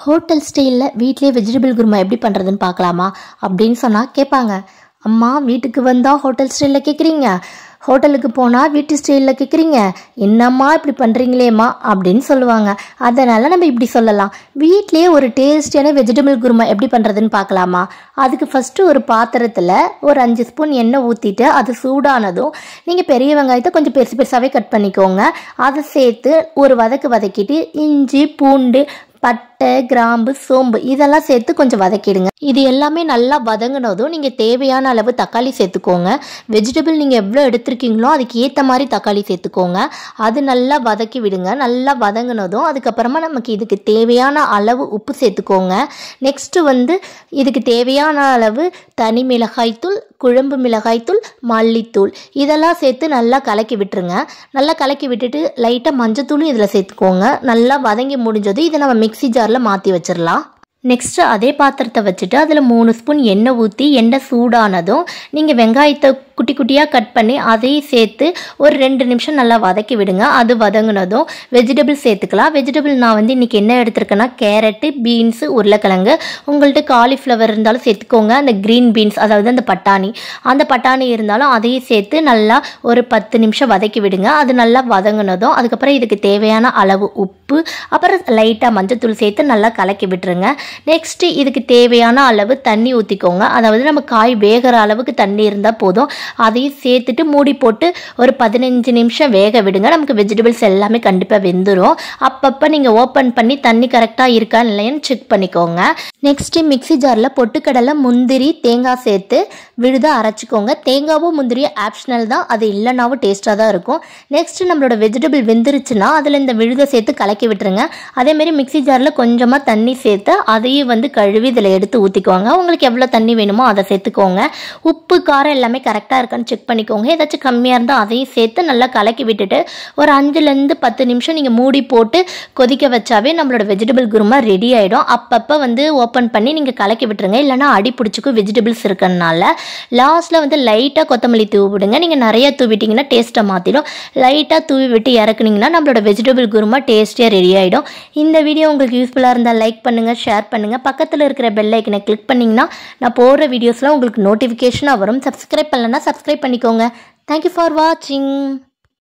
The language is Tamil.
ஹோட்டல் ஸ்டைலில் வீட்லேயே வெஜிடபிள் குருமா எப்படி பண்ணுறதுன்னு பார்க்கலாமா அப்படின்னு சொன்னால் கேட்பாங்க. அம்மா வீட்டுக்கு வந்தால் ஹோட்டல் ஸ்டைலில் கேட்குறீங்க, ஹோட்டலுக்கு போனால் வீட்டு ஸ்டைலில் கேட்குறீங்க, என்னம்மா இப்படி பண்ணுறீங்களேம்மா அப்படின்னு சொல்லுவாங்க. அதனால் நம்ம இப்படி சொல்லலாம், வீட்லேயே ஒரு டேஸ்டியான வெஜிடபிள் குருமா எப்படி பண்ணுறதுன்னு பார்க்கலாமா. அதுக்கு ஃபஸ்ட்டு ஒரு பாத்திரத்தில் ஒரு 5 ஸ்பூன் எண்ணெய் ஊற்றிட்டு அது சூடானதும் நீங்கள் பெரிய வெங்காயத்தை கொஞ்சம் பெருசு பெருசாகவே கட் பண்ணிக்கோங்க. அதை சேர்த்து ஒரு வதக்கிட்டு இஞ்சி பூண்டு பட்டை கிராம்பு சோம்பு இதெல்லாம் சேர்த்து கொஞ்சம் வதக்கிடுங்க. இது எல்லாமே நல்லா வதங்கினதும் நீங்கள் தேவையான அளவு தக்காளி சேர்த்துக்கோங்க. வெஜிடபிள் நீங்கள் எவ்வளோ எடுத்துருக்கீங்களோ அதுக்கு ஏற்ற மாதிரி தக்காளி சேர்த்துக்கோங்க. அது நல்லா வதக்கி விடுங்க. நல்லா வதங்கினதும் அதுக்கப்புறமா நமக்கு இதுக்கு தேவையான அளவு உப்பு சேர்த்துக்கோங்க. நெக்ஸ்ட்டு இதுக்கு தேவையான அளவு தனி மிளகாய்த்தூள், குழம்பு மிளகாய்த்தூள், மல்லித்தூள் இதெல்லாம் சேர்த்து நல்லா கலக்கி விட்டுருங்க. நல்லா கலக்கி விட்டுட்டு லைட்டாக மஞ்சத்தூளும் இதில் சேர்த்துக்கோங்க. நல்லா வதங்கி முடிஞ்சது இதை நம்ம மிக்ஸி ஜாரில் மாற்றி வச்சிடலாம். நெக்ஸ்ட்டு அதே பாத்திரத்தை வச்சுட்டு அதில் 3 ஸ்பூன் எண்ணெய் ஊற்றி எண்ணெய் சூடானதும் நீங்கள் வெங்காயத்தை குட்டி குட்டியாக கட் பண்ணி அதையும் சேர்த்து ஒரு 2 நிமிஷம் நல்லா வதக்கி விடுங்க. அது வதங்கினதும் வெஜிடபிள் சேர்த்துக்கலாம். வெஜிடபிள் நான் இன்றைக்கி என்ன எடுத்துருக்கேன்னா கேரட்டு, பீன்ஸு, உருளைக்கிழங்கு, உங்கள்கிட்ட காலிஃப்ளவர் இருந்தாலும் சேர்த்துக்கோங்க. அந்த க்ரீன் பீன்ஸ் அதாவது அந்த பட்டாணி இருந்தாலும் அதையும் சேர்த்து நல்லா ஒரு 10 நிமிஷம் வதக்கி விடுங்க. அது நல்லா வதங்கினதும் அதுக்கப்புறம் இதுக்கு தேவையான அளவு உப்பு அப்புறம் லைட்டாக மஞ்சத்தூள் சேர்த்து நல்லா கலக்கி விட்டுருங்க. நெக்ஸ்ட்டு இதுக்கு தேவையான அளவு தண்ணி ஊற்றிக்கோங்க. அதாவது நம்ம காய் வேகிற அளவுக்கு தண்ணி இருந்தால் போதும். அதையும் சேர்த்துட்டு மூடி போட்டு ஒரு 15 நிமிஷம் வேக விடுங்க. நமக்கு வெஜிடபிள்ஸ் எல்லாமே கண்டிப்பாக வெந்துடும். அப்பப்போ நீங்கள் ஓப்பன் பண்ணி தண்ணி கரெக்டாக இருக்கா இல்லையான்னு செக் பண்ணிக்கோங்க. நெக்ஸ்ட்டு மிக்ஸி ஜாரில் பொட்டுக்கடலை, முந்திரி, தேங்காய் சேர்த்து விழுதாக அரைச்சிக்கோங்க. தேங்காவும் முந்திரியும் ஆப்ஷனல் தான், அது இல்லைனாவும் டேஸ்ட்டாக தான் இருக்கும். நெக்ஸ்ட்டு நம்மளோட வெஜிடபிள் வெந்துருச்சுன்னா அதில் இந்த விழுதை சேர்த்து கலக்கி விட்டுருங்க. அதேமாரி மிக்ஸி ஜாரில் கொஞ்சமாக தண்ணி சேர்த்து அதையும் கழுவி இதில் எடுத்து ஊற்றிக்கோங்க. உங்களுக்கு எவ்வளோ தண்ணி வேணுமோ அதை சேர்த்துக்கோங்க. உப்பு காரம் எல்லாமே கரெக்டாக இருக்கான்னு செக் பண்ணிக்கோங்க. ஏதாச்சும் கம்மியாக இருந்தால் அதையும் சேர்த்து நல்லா கலக்கி விட்டுட்டு ஒரு 5லேருந்து 10 நிமிஷம் நீங்கள் மூடி போட்டு கொதிக்க வச்சாவே நம்மளோட வெஜிடபிள் குருமா ரெடி ஆகிடும். அப்பப்போ ஓப்பன் பண்ணி நீங்கள் கலக்கி விட்டுருங்க. இல்லைனா அடி பிடிச்சிக்கும் வெஜிடபிள்ஸ் இருக்கிறதுனால. லாஸ்ட்டில் லைட்டாக கொத்தமல்லி தூவி விடுங்க. நீங்கள் நிறையா தூவிட்டிங்கன்னா டேஸ்ட்டை மாற்றிடும். லைட்டாக தூவி விட்டு இறக்குனீங்கன்னா நம்மளோட வெஜிடபிள் குருமா டேஸ்டியாக ரெடி ஆகிடும். இந்த வீடியோ உங்களுக்கு யூஸ்ஃபுல்லாக இருந்தால் லைக் பண்ணுங்கள், ஷேர் பண்ணுங்கள். பக்கத்தில் இருக்கிற பெல் ஐக்கனை கிளிக் பண்ணிங்கன்னா நான் போடுற வீடியோஸ்லாம் உங்களுக்கு நோட்டிஃபிகேஷனாக வரும். சப்ஸ்கிரைப் பண்ணலன்னா சப்ஸ்கிரைப் பண்ணிக்கோங்க. தேங்க்யூ ஃபார் வாட்சிங்.